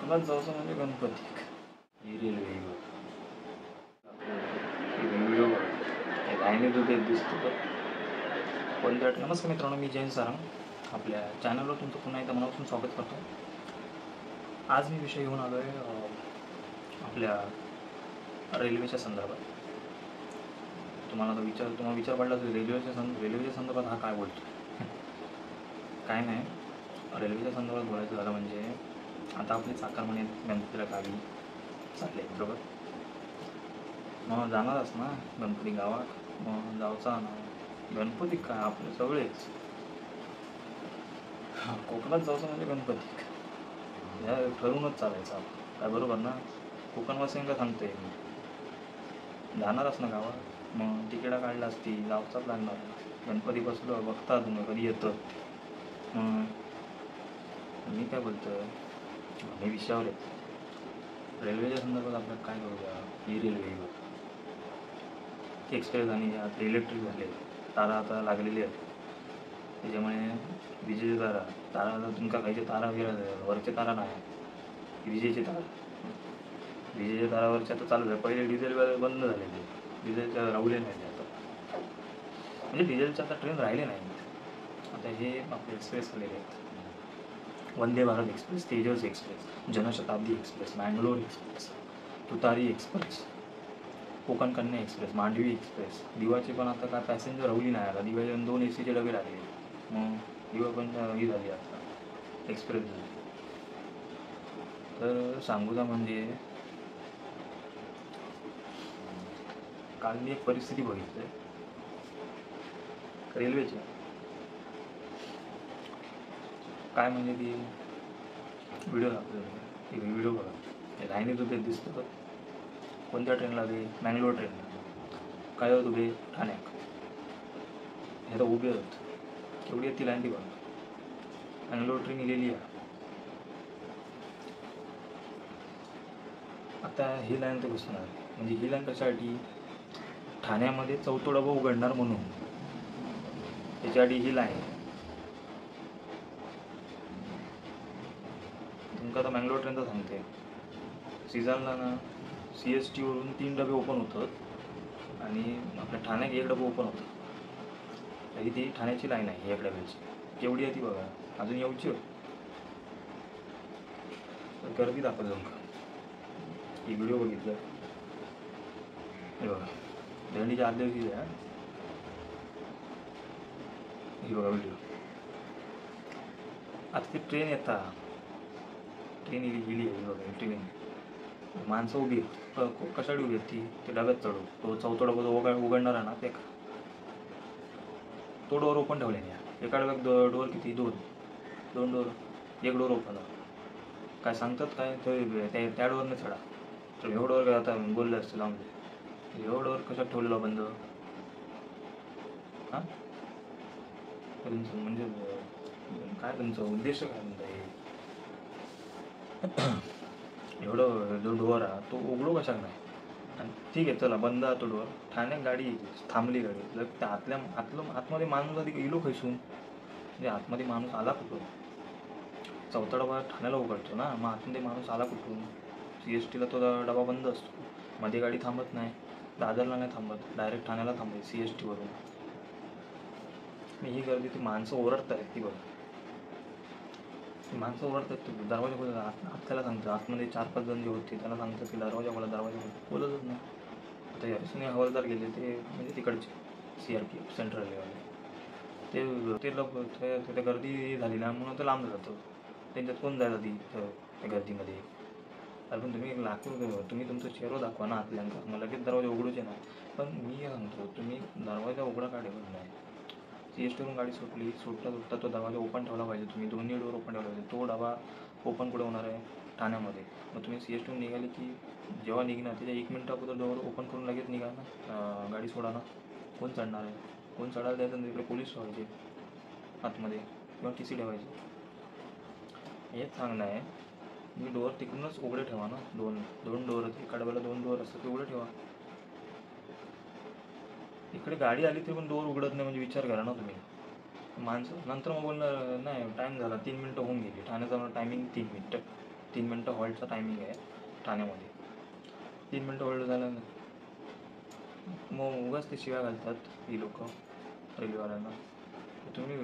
कोकणात जायचं म्हणजे गणपती. ही रेल्वे व्हिडिओ लाईनीत उभे दिसतो तर कोणत्या. नमस्कार मित्रांनो, मी जयंत सारंग आपल्या चॅनलवर तुमचं पुन्हा एकदा मनापासून स्वागत करतो. आज मी विषय घेऊन आलो आहे आपल्या रेल्वेच्या संदर्भात. तुम्हाला विचार पडला तर रेल्वेच्या संदर्भात हा काय बोलतो. काय नाही, रेल्वेच्या संदर्भात बोलायचं झालं म्हणजे आता आपले चाकरमाने गणपतीला गावी चालले बरोबर. मग जाणारच ना गणपती गावात, मग जाऊचा ना गणपती काय आपले सगळेच. कोकणात जायचं म्हणजे गणपती या ठरवूनच चालायचं आपण काय बरोबर ना. कोकणवासियांना सांगतोय मी, जाणारच ना गावात, मग तिकिटा काढला असती जाऊचाच लागणार. गणपती बसलो बघता तुम्ही कधी येतं. मग मी काय बोलतोय, मी विषयावर येतो. रेल्वेच्या संदर्भात आपल्याला काय करूया. ही रेल्वे एक्सप्रेस आणि आता इलेक्ट्रिक झाले, तारा आता लागलेली आहेत. त्याच्यामुळे विजेची तारा आता तुमका खायचे तारा वरचे तारा नाही, विजेची विजेच्या तारावरच्या आता चालू आहे. पहिले डिझेल बंद झालेले, डिझेलच्या राहुले नाही आता, म्हणजे डिझेलच्या आता ट्रेन राहिले नाही. आता हे आपले एक्सप्रेस आलेले आहेत. Vande Bharat express, Tejas express, Janshatabdi express, Mangalore express, तुतारी express, Konkan Kanya express, Mandvi express. दिवाची पण आता काय पॅसेंजर राहुली नाही. आता दिवाचे 2 AC डबे लागले, मग दिवा पण ही झाली आता एक्सप्रेस झाली. तर सांगूचा म्हणजे काल मी एक परिस्थिती बघितली रेल्वेची. काय म्हणजे ती व्हिडिओ दाखवतो, व्हिडिओ बघा. लाईनीत उभे दिसतो तर कोणत्या ट्रेनला दे, मँगलोर ट्रेनला. काय होत उभे ठाण्यात, हे तर उभे होत. केवढी ती लाईन ती बघा. मँगलोर ट्रेन इलेली आहे. आता ही लाईन तर घुसणार, म्हणजे ही लाईन कशासाठी, ठाण्यामध्ये 4था डबा उघडणार म्हणून त्याच्यासाठी ही लाईन. तुमका आता मँगलोर ट्रेनचं सांगते, सीझनला ना CST वरून 3 डबे ओपन होतात आणि आपल्या ठाण्यात 1 डबा ओपन होतं. तरी ती ठाण्याची लाईन आहे 1 डब्याची. केवढी आहे ती बघा, अजून येऊची गर्दी दाखवतो तुमका. ही व्हिडिओ बघितलं हे बघा, दंडीच्या आदल्या दिवशी आहे. ही बघा व्हिडिओ. आता ती ट्रेन येतात, ट्रेन गेली आहे बघा. ट्रेन माणसं उभी कशासाठी उभी आहेत ती डब्यात चढू. तो 4था डबा उघडणार आहे ना, ते तो डोअर ओपन ठेवले नाही. एका डब्यात डोअर किती, 2 डोअर, 1 डोअर ओपन. काय सांगतात काय ते त्या डोअरने चढा. तर ह्यो डोअर काय आता बोललं असतं लावून दे. ह्यो डोअर कशात ठेवलेला बंद. हां म्हणजे काय तुमचा उद्देश काय म्हणता एवढं जो डोअर आहे तो उघडू कशा नाही. आणि ठीक आहे चला बंद आहे तो डोअर. ठाण्यात गाडी थांबली, गाडी जर त्या आतमध्ये माणूस आधी गेलो खैसून, म्हणजे आतमध्ये माणूस आला कुठून. 4था डबा ठाण्याला उघडतो ना, मग आतमध्ये माणूस आला कुठून. CSTला तो डबा बंद असतो, मध्ये गाडी थांबत नाही, दादरला नाही थांबत, डायरेक्ट ठाण्याला थांबायची CSTवरून. मी ही गर्दी ती माणसं ओरडत आहेत ती बघा. ती माणसं ओरडत आहेत. दरवाजा खोला त्याला सांगतं, आतमध्ये 4-5 जण जे होते त्याला सांगतं की दरवाजा खोला बोलतच नाही. आता यारसने हवालदार गेले ते, म्हणजे तिकडचे CRPF सेंट्रल लेवलला, ते तिथे गर्दी झाली ना म्हणून ते लांब जातं. त्यांच्यात कोण जायला ती त्या गर्दीमध्ये. अरे पण तुम्ही तुमचं चेहरा दाखवा ना आतल्यांका, मग लगेच दरवाजा उघडूचे ना. पण मी सांगतो, तुम्ही दरवाजा उघडा का ठेवत नाही. CSTवरून गाडी सुटता तो दरवाजा ओपन ठेवला पाहिजे. तुम्ही 2 डोअर ओपन ठेवला पाहिजे. तो डबा ओपन कुठे होणार आहे, ठाण्यामध्ये. मग तुम्ही CSTवरून निघाली की जेव्हा निघणार त्याच्या 1 मिनिट अगोदर डोअर ओपन करून लगेच निघा ना, गाडी सोडा ना. कोण चढणार आहे, कोण चढायला द्यायचं. तिकडे पोलीस ठेवायचे आतमध्ये किंवा TC ठेवायची. हेच सांगणं आहे, मी डोअर तिकडूनच उघडे ठेवा ना. 2 डोअर, एका डब्याला 2 डोअर असतात ते उघडे ठेवा. इकडे गाडी आली तरी पण डोअर उघडत नाही, म्हणजे विचार करा ना तुम्ही. माणसं नंतर मग बोलणार नाही टाईम झाला, 3 मिनटं होऊन गेली. ठाण्याचा टायमिंग 3 मिनटं. 3 मिनटं हॉल्टचा टायमिंग आहे ठाण्यामध्ये. 3 मिनटं हॉल्ट झालं ना मग उगाच ते शिव्या घालतात ही लोक रेल्वेवाल्यांना. तुम्ही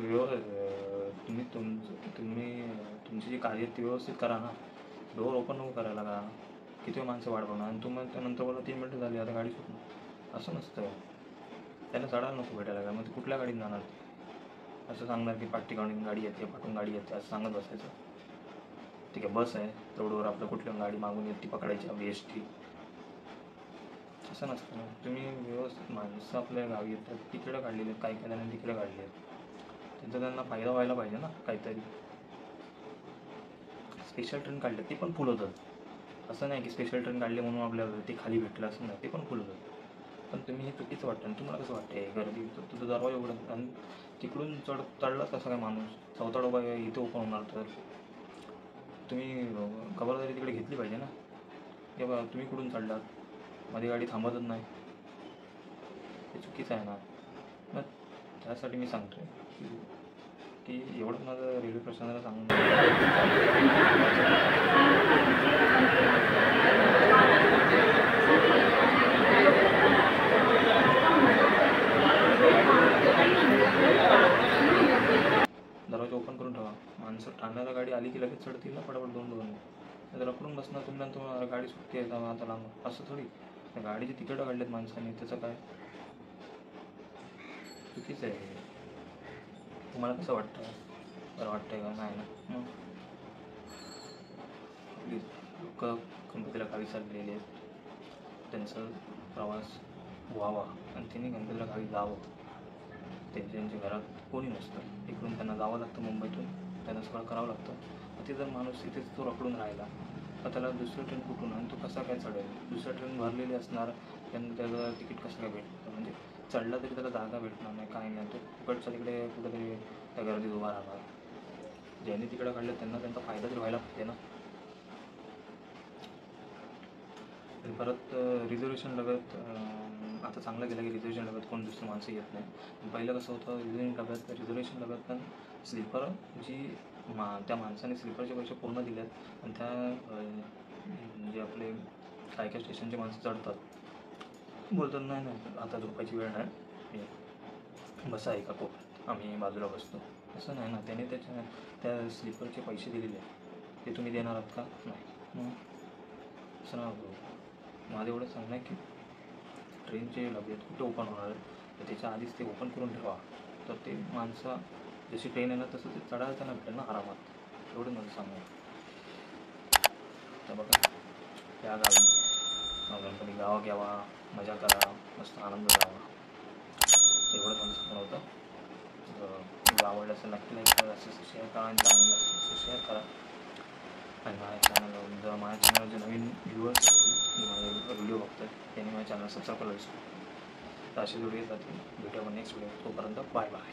तुमची जी कार्य ती व्यवस्थित करा ना. डोअर ओपन नको करायला का? किती माणसं वाट बघणार आणि तुम्हाला त्यानंतर बोला 3 मिनटं झाली आता गाडी सुटणार. असं नसतं. त्यांना चढायला नको भेटायला का? मग ते कुठल्या गाडीत जाणार? असं सांगणार की पाठी काढून गाडी येते पाठून गाडी येते असं सांगत बसायचं. ठीक आहे बस आहे रोडवर आपलं कुठल्या गाडी मागून येते ती पकडायची आपली ST. असं नसतं ना. तुम्ही व्यवस्थित माणसं आपल्या गावी येतात तिकडं काढलेले आहेत, काही जणांनी तिकडे काढले आहेत. त्यांचा त्यांना फायदा व्हायला पाहिजे ना काहीतरी. स्पेशल ट्रेन काढले ते पण फुल होतात. असं नाही की स्पेशल ट्रेन काढले म्हणून आपल्याला ते खाली भेटलं असं नाही, ते पण फुल होतात. पण तुम्ही हे चुकीचं वाटतं आणि तुम्हाला कसं वाटतं गर्दी तर तुझं दरवाजा उघडत आणि तिकडून चढला कसा काय माणूस चौथा डोबा इथे ओपन होणार तर तुम्ही खबरदारी तिकडे घेतली पाहिजे ना. की बा तुम्ही कुठून चढलात मध्ये गाडी थांबतच नाही, ते चुकीचं आहे ना. मग त्यासाठी मी सांगतो की एवढं माझं रेल्वे प्रशासनाला सांगून दरवाजा ओपन करून ठेवा. माणसं ठाण्याला गाडी आली की लगेच चढतील ना पटापट 2-2. तर रखडून बसणार तुम्ही आणि तुम्हाला गाडी सुटते आता लांब असं थोडी. गाडीची तिकीटं काढलेत माणसांनी त्याचं काय चुकीचं आहे. तुम्हाला कसं वाटतं? बरं वाटतंय का? नाही ना. मग लोक गणपतीला गावी चाललेले आहेत, त्यांचा प्रवास व्हावा आणि त्यांनी गणपतीला गावी जावं. त्यांच्या घरात कोणी नसतं, इकडून त्यांना जावं लागतं मुंबईतून, त्यांना सगळं करावं लागतं. ते जर माणूस इथेच तो रखडून राहिला तर त्याला दुसरं ट्रेन कुठून आणि तो कसा काय चढेल? दुसरं ट्रेन भरलेली असणार, त्यांना त्याचं तिकीट कसं काय भेटतं? म्हणजे चढला तरी त्याला जागा भेटणार नाही, काय नाही. तो तिकडचा तिकडे कुठेतरी त्या गर्दीत उभा राहणार. ज्यांनी तिकडे काढलं त्यांना त्यांचा फायदा तरी व्हायला पाहिजे ना. आणि परत रिझर्वेशन लगत आता चांगलं गेलं की रिझर्वेशन लगत कोण दुसरी माणसं येत नाही. पहिलं कसं होतं रिझर्वेशन लगत पण स्लीपर जी त्या माणसाने स्लीपरचे पैसे पूर्ण दिलेत आणि त्या जे आपले काय काय स्टेशनचे माणसं चढतात बोलतात नाही आता झोपायची वेळ नाही, बसा आहे का कोपऱ्यात आम्ही बाजूला बसतो. असं नाही ना. त्याने त्या स्लीपरचे पैसे दिलेले ते तुम्ही देणार आहात का? नाही. मग असं ना माझं एवढं सांगणं आहे की ट्रेनचे लगेच कुठे ओपन होणार आहे तर त्याच्या आधीच ते ओपन करून ठेवा. तर ते माणसं जशी ट्रेन येणार तसं ते चढायला त्यांना भेटेल ना आरामात. एवढं मला सांगू. तर बघा या गावी गणपती गावा घ्यावा, मजा करा, मस्त आनंद जावा. एवढं मला सांगणं होतं. व्हिडिओ आवडला असेल नक्की लाईक करा, असं शेअर करा आणि चांगलं असं शेअर करा. आणि माझ्या चॅनल जे नवीन व्ह्युअर्स असतील जे माझे व्हिडिओ बघतात त्यांनी माझ्या चॅनल सबस्क्राईब करायला विसरू. तर असे व्हिडिओ येतात भेटूया नेक्स्ट व्हिडिओ. तोपर्यंत बाय बाय.